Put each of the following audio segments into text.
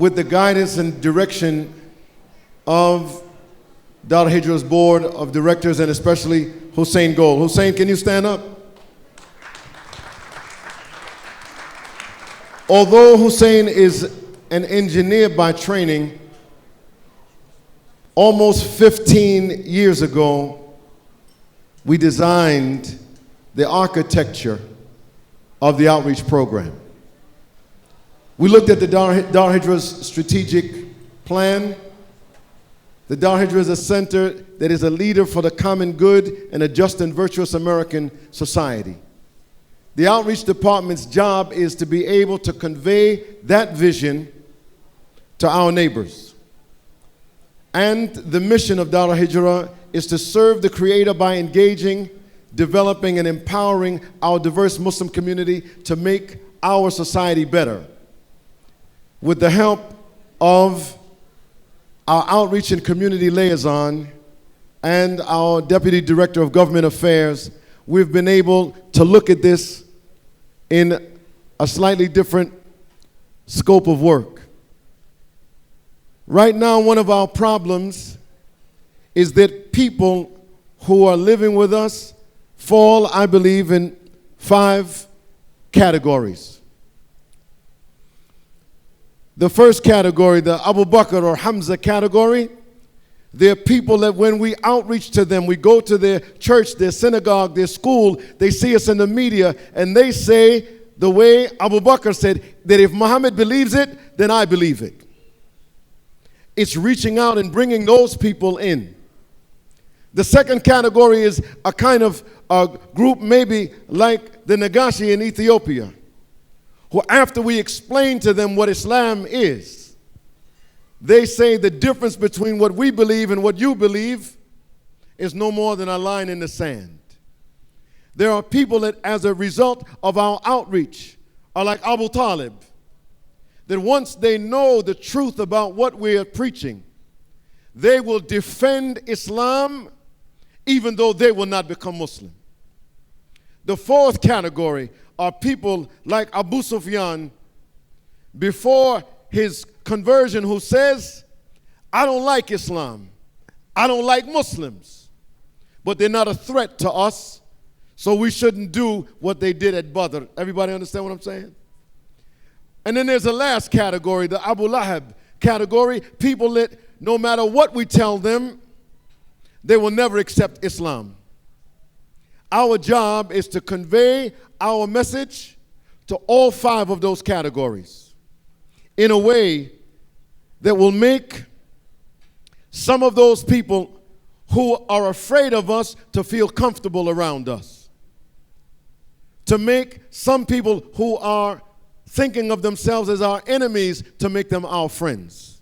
with the guidance and direction of Dar Al-Hijrah's board of directors and especially Hussein Gold. Hussein, can you stand up? Although Hussein is an engineer by training, almost 15 years ago, we designed the architecture of the outreach program. We looked at the Dar Al-Hijrah's strategic plan. The Dar Al-Hijrah is a center that is a leader for the common good and a just and virtuous American society. The outreach department's job is to be able to convey that vision to our neighbors. And the mission of Dar Al-Hijrah is to serve the Creator by engaging, developing, and empowering our diverse Muslim community to make our society better. With the help of our outreach and community liaison and our Deputy Director of Government Affairs, we've been able to look at this in a slightly different scope of work. Right now, one of our problems is that people who are living with us fall, I believe, in 5 categories. The first category, the Abu Bakr or Hamza category, they're people that when we outreach to them, we go to their church, their synagogue, their school, they see us in the media, and they say the way Abu Bakr said, that if Muhammad believes it, then I believe it. It's reaching out and bringing those people in. The second category is a kind of a group maybe like the Nagashi in Ethiopia, who after we explain to them what Islam is, they say the difference between what we believe and what you believe is no more than a line in the sand. There are people that, as a result of our outreach, are like Abu Talib, that once they know the truth about what we are preaching, they will defend Islam even though they will not become Muslim. The fourth category are people like Abu Sufyan before his conversion, who says, I don't like Islam, I don't like Muslims, but they're not a threat to us, so we shouldn't do what they did at Badr. Everybody understand what I'm saying? And then there's the last category, the Abu Lahab category, people that no matter what we tell them, they will never accept Islam. Our job is to convey our message to all 5 of those categories in a way that will make some of those people who are afraid of us to feel comfortable around us. To make some people who are thinking of themselves as our enemies to make them our friends.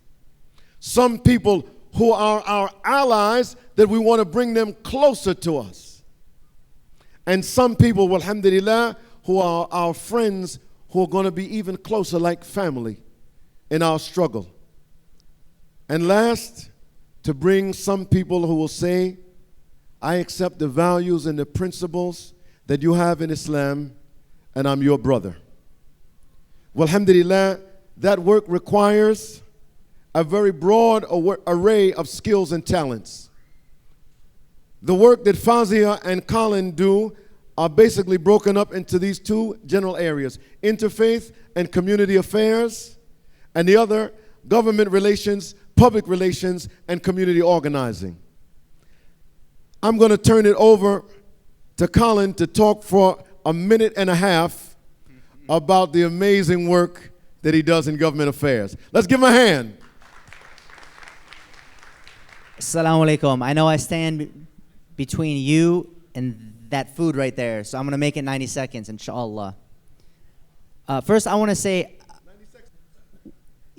Some people who are our allies that we want to bring them closer to us. And some people, alhamdulillah, who are our friends who are going to be even closer like family in our struggle. And last, to bring some people who will say, I accept the values and the principles that you have in Islam, and I'm your brother. Well, alhamdulillah, that work requires a very broad array of skills and talents. The work that Fazia and Colin do are basically broken up into these 2 general areas, interfaith and community affairs, and the other, government relations, public relations, and community organizing. I'm going to turn it over to Colin to talk for a minute and a half about the amazing work that he does in government affairs. Let's give him a hand. Assalamu alaikum. I know I stand between you and that food right there, so I'm going to make it 90 seconds, inshallah. First, I want to say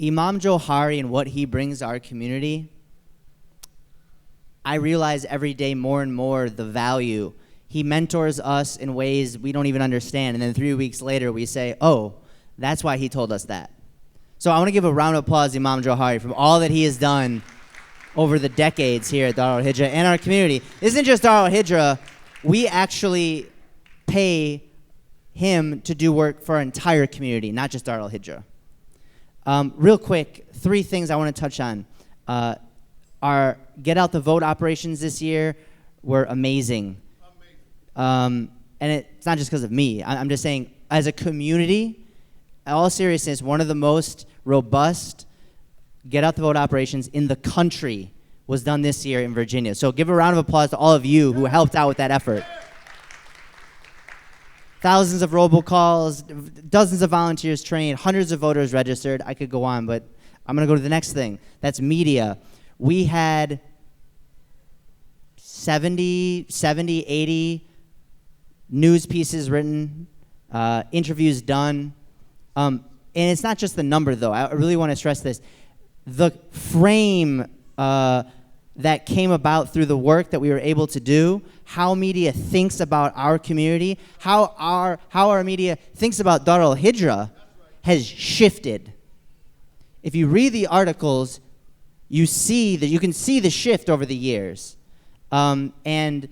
Imam Johari and what he brings to our community, I realize every day more and more the value. He mentors us in ways we don't even understand, and then 3 weeks later we say, oh, that's why he told us that. So I want to give a round of applause to Imam Johari for all that he has done over the decades here at Dar Al-Hijrah and our community. This isn't just Dar Al-Hijrah. We actually pay him to do work for our entire community, not just Dar Al-Hijrah. Real quick, 3 things I want to touch on. Our Get Out the Vote operations this year were amazing. And it's not just because of me. I'm just saying, as a community, in all seriousness, one of the most robust Get Out the Vote operations in the country was done this year in Virginia. So give a round of applause to all of you who helped out with that effort. Thousands of robocalls, dozens of volunteers trained, hundreds of voters registered. I could go on, but I'm going to go to the next thing. That's media. We had 70, 80 news pieces written, interviews done. And it's not just the number, though. I really want to stress this. The frame that came about through the work that we were able to do, how media thinks about our community, how our media thinks about Dar Al-Hijrah has shifted. If you read the articles, you can see the shift over the years. And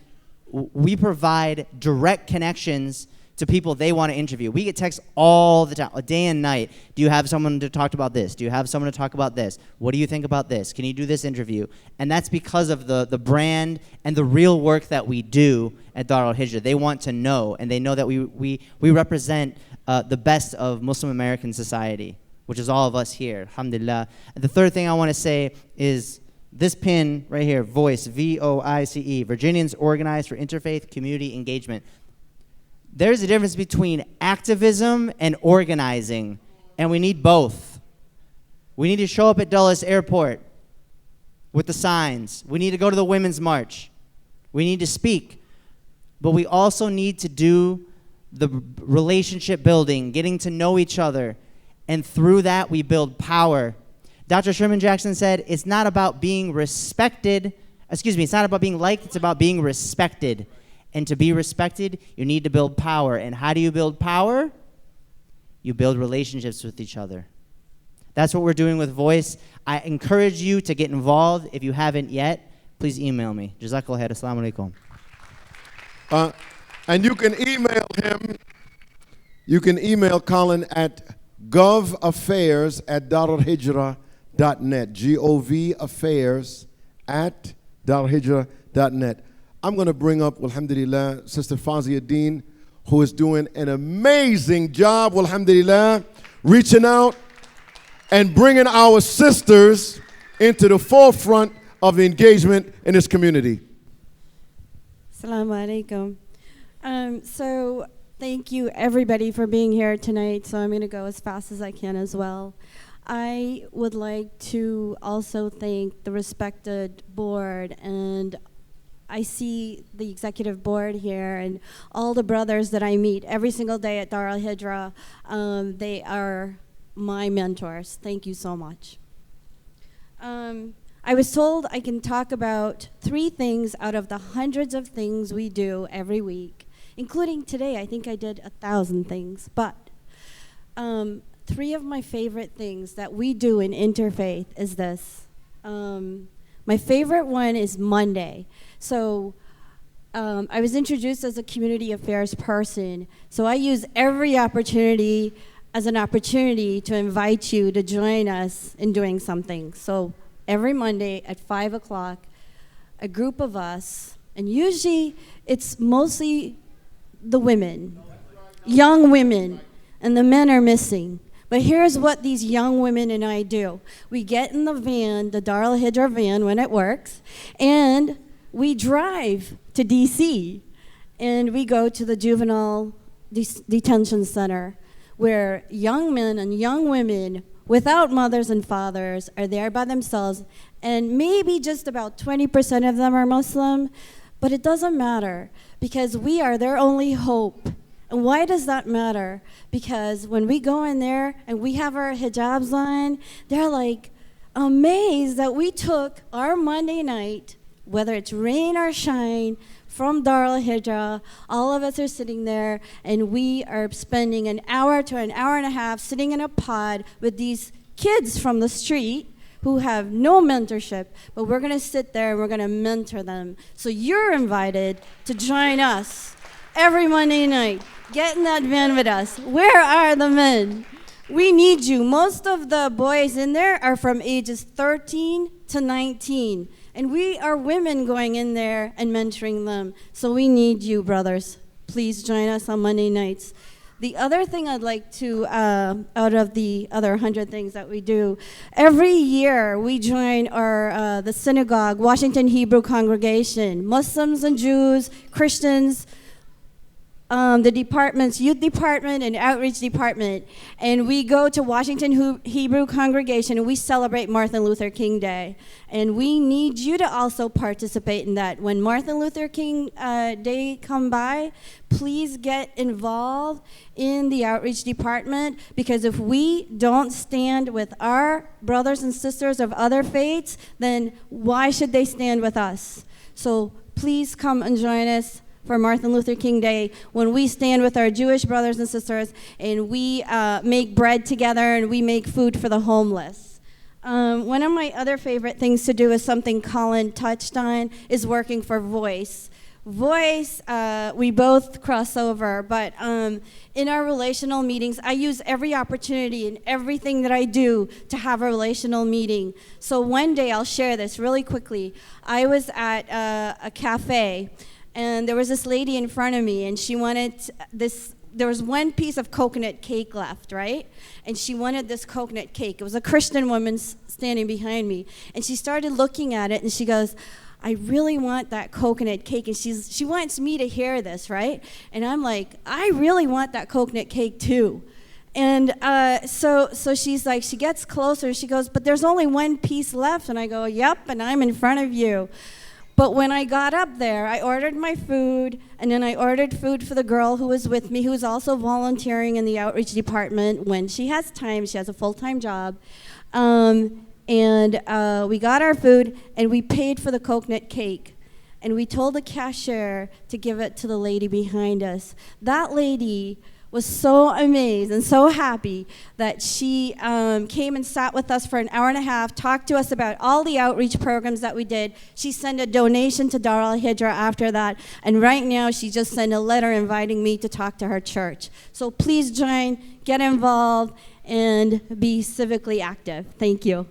we provide direct connections to people they want to interview. We get texts all the time, day and night. Do you have someone to talk about this? Do you have someone to talk about this? What do you think about this? Can you do this interview? And that's because of the brand and the real work that we do at Dar Al-Hijrah. They want to know, and they know that we represent the best of Muslim American society, which is all of us here, alhamdulillah. And the third thing I want to say is this pin right here, VOICE, VOICE, Virginians Organized for Interfaith Community Engagement. There's a difference between activism and organizing, and we need both. We need to show up at Dulles Airport with the signs. We need to go to the Women's March. We need to speak. But we also need to do the relationship building, getting to know each other, and through that we build power. Dr. Sherman Jackson said, it's not about being respected. It's not about being liked, it's about being respected. And to be respected, you need to build power. And how do you build power? You build relationships with each other. That's what we're doing with Voice. I encourage you to get involved. If you haven't yet, please email me. Jazakallah khair. Assalamu alaikum. And you can email him. You can email Colin at govaffairs@daralhijrah.net. govaffairs@daralhijrah.net. I'm going to bring up, alhamdulillah, Sister Fazia Dean, who is doing an amazing job, alhamdulillah, reaching out and bringing our sisters into the forefront of the engagement in this community. Assalamu alaikum. So thank you everybody for being here tonight. So I'm going to go as fast as I can as well. I would like to also thank the respected board, and I see the executive board here and all the brothers that I meet every single day at Dar Al-Hijrah. They are my mentors. Thank you so much. I was told I can talk about 3 things out of the hundreds of things we do every week, including today. I think I did 1,000 things. But 3 of my favorite things that we do in Interfaith is this. My favorite one is Monday. So I was introduced as a community affairs person. So I use every opportunity as an opportunity to invite you to join us in doing something. So every Monday at 5 o'clock, a group of us, and usually it's mostly the women, young women, and the men are missing. But here's what these young women and I do. We get in the van, the Dar Al-Hijrah van when it works, and we drive to DC, and we go to the juvenile detention center, where young men and young women without mothers and fathers are there by themselves, and maybe just about 20% of them are Muslim, but it doesn't matter, because we are their only hope. And why does that matter? Because when we go in there and we have our hijabs on, they're like amazed that we took our Monday night, whether it's rain or shine, from Dar Al-Hijrah. All of us are sitting there, and we are spending an hour to an hour and a half sitting in a pod with these kids from the street who have no mentorship, but we're going to sit there and we're going to mentor them. So you're invited to join us every Monday night. Get in that van with us. Where are the men? We need you. Most of the boys in there are from ages 13 to 19. And we are women going in there and mentoring them. So we need you, brothers. Please join us on Monday nights. The other thing I'd like to, out of the other 100 things that we do, every year we join the synagogue, Washington Hebrew congregation, Muslims and Jews, Christians, the departments, youth department and outreach department, and we go to Washington Hebrew congregation and we celebrate Martin Luther King Day. And we need you to also participate in that. When Martin Luther King Day come by, please get involved in the outreach department, because if we don't stand with our brothers and sisters of other faiths, then why should they stand with us? So please come and join us for Martin Luther King Day, when we stand with our Jewish brothers and sisters and we make bread together and we make food for the homeless. One of my other favorite things to do is something Colin touched on, is working for Voice. Voice, we both cross over, but in our relational meetings, I use every opportunity in everything that I do to have a relational meeting. So one day, I'll share this really quickly. I was at a cafe, and there was this lady in front of me, and she wanted this. There was one piece of coconut cake left, right? And she wanted this coconut cake. It was a Christian woman standing behind me. And she started looking at it, and she goes, I really want that coconut cake. And she wants me to hear this, right? And I'm like, I really want that coconut cake too. And so she's like, she gets closer. She goes, but there's only one piece left. And I go, yep, and I'm in front of you. But when I got up there, I ordered my food, and then I ordered food for the girl who was with me, who's also volunteering in the outreach department when she has time. She has a full-time job. And we got our food, and we paid for the coconut cake. And we told the cashier to give it to the lady behind us. That lady was so amazed and so happy that she came and sat with us for an hour and a half, talked to us about all the outreach programs that we did. She sent a donation to Dar Al-Hijrah after that, and right now she just sent a letter inviting me to talk to her church. So please join, get involved, and be civically active. Thank you.